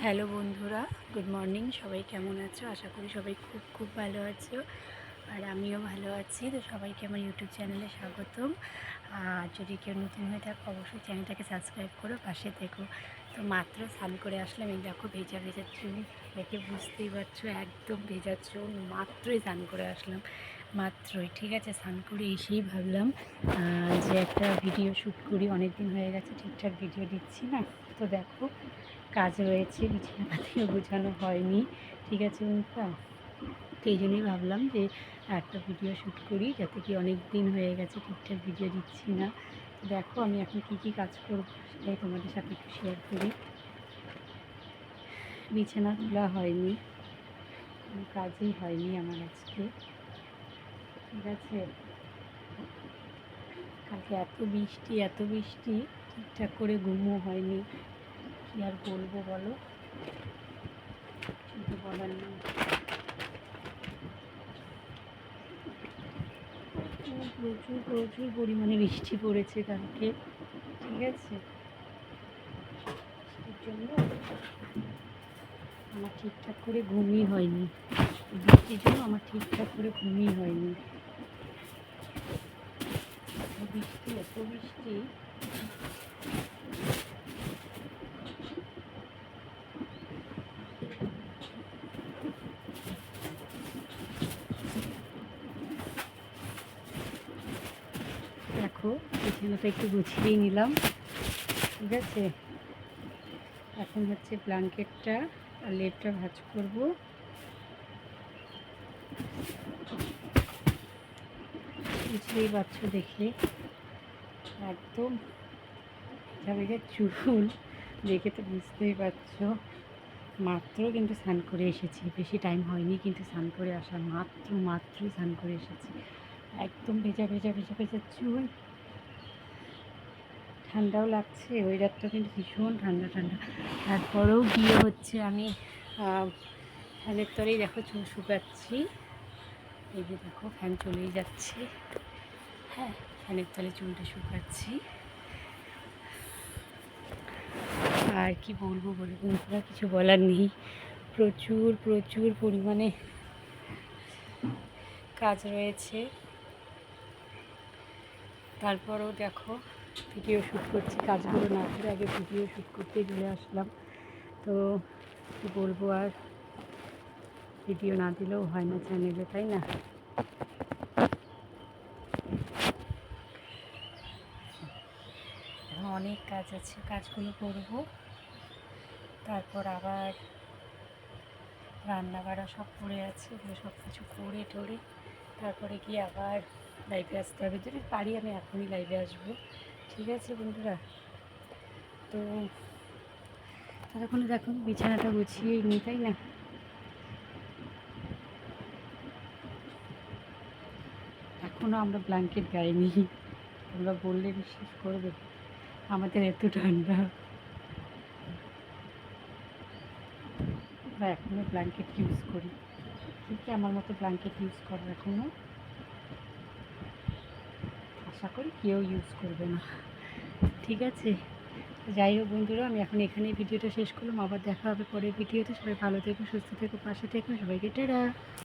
Hello বন্ধুরা, good morning. সবাই কেমন আছো? আশা করি সবাই খুব খুব ভালো আছো, আর আমিও ভালো আছি। তো সবাইকে আমার ইউটিউব চ্যানেলে স্বাগতম। আর যদি কেউ নতুন হয়ে থাকো অবশ্যই চ্যানেলটাকে সাবস্ক্রাইব করো, পাশে থেকো। তো মাত্র স্নান করে আসলাম, এই দেখো ভেজা ভেজা চুল, দেখে বুঝতেই পারছো একদম ভেজা চুল। মাত্রই স্নান করে আসলাম, মাত্রই। ঠিক আছে, স্নান করে এসেই ভাবলাম যে একটা ভিডিও শ্যুট করি। অনেক দিন হয়ে গেছে ঠিকঠাক ভিডিও দিচ্ছি না। তো দেখো কাজ রয়েছে, বিছানাপাতিও গোছানো হয়নি। ঠিক আছে বন্ধুরা, তো এই জন্যই ভাবলাম যে একটা ভিডিও শ্যুট করি, যাতে কি অনেক দিন হয়ে গেছে ঠিকঠাক ভিডিও দিচ্ছি না। তো দেখো আমি এখন কি কাজ করব সেটাই তোমাদের সাথে একটু শেয়ার করি। বিছানা তোলা হয়নি, কোনো কাজই হয়নি আমার আজকে। ঠিক আছে, কালকে এত বৃষ্টি, ঠিকঠাক করে ঘুমও হয়নি। কী আর বলবো বলো, কিছু বলার নেই। প্রচুর প্রচুর পরিমাণে বৃষ্টি পড়েছে কালকে। ঠিক আছে, বৃষ্টির জন্য আমার ঠিকঠাক করে ঘুমই হয়নি। বৃষ্টির জন্য আমার ঠিকঠাক করে ঘুমই হয়নি। এত বৃষ্টি। দেখো বিছানাটা একটু গুছিয়ে নিলাম। ঠিক আছে, এখন হচ্ছে ব্ল্যাঙ্কেটটা আর লেপটা ভাঁজ করব। বুঝতেই পারছো দেখে, একদম ভেজা চুল দেখে তো বুঝতেই পারছো। মাত্র কিন্তু স্নান করে এসেছি, বেশি টাইম হয়নি কিন্তু স্নান করে আসা, মাত্রই স্নান করে এসেছি। একদম ভেজা চুল। ঠান্ডাও লাগছে, ওয়েদারটা কিন্তু ভীষণ ঠান্ডা। তারপরেও গিয়ে হচ্ছে আমি ফ্যানের তলেই দেখো চুল শুকাচ্ছি। এই যে দেখো ফ্যান চলেই যাচ্ছে, হ্যাঁ ফ্যানের তলে চুলটা শুকাচ্ছি। আর কি বলবো বলে বন্ধুরা, কিছু বলার নেই। প্রচুর পরিমাণে কাজ রয়েছে। তারপরেও দেখো ভিডিও শ্যুট করছি, কাজগুলো না করে আগে ভিডিও শ্যুট করতে চলে আসলাম। তো কী বলবো, আর ভিডিও না দিলেও হয় না চ্যানেলে, তাই না? এখন অনেক কাজ আছে, কাজগুলো করব। তারপর আবার রান্না বাড়া সব পড়ে আছে, এগুলো সব কিছু করে টোরে তারপরে গিয়ে আবার লাইভে আসতে হবে। যদি পারি আমি এখনই লাইভে আসবো। ঠিক আছে বন্ধুরা, তো ততক্ষণে দেখো বিছানাটা গুছিয়ে নিই, তাই না? এখনও আমরা ব্ল্যাঙ্কেট গাইনি। তোমরা বললে বিশ্বাস করবে, আমাদের এত ঠান্ডা, আমরা এখনও ব্ল্যাঙ্কেট ইউজ করি। ঠিক আমার মতো ব্ল্যাঙ্কেট ইউজ করো এখনও, আশা করি কেউ ইউজ করবে না। ঠিক আছে, যাই হোক বন্ধুরা, আমি এখন এখানেই ভিডিওটা শেষ করলাম। আবার দেখা হবে পরের ভিডিওতে। সবাই ভালো থেকো, সুস্থ থেকো, পাশে থেকো। সবাইকে টাটা।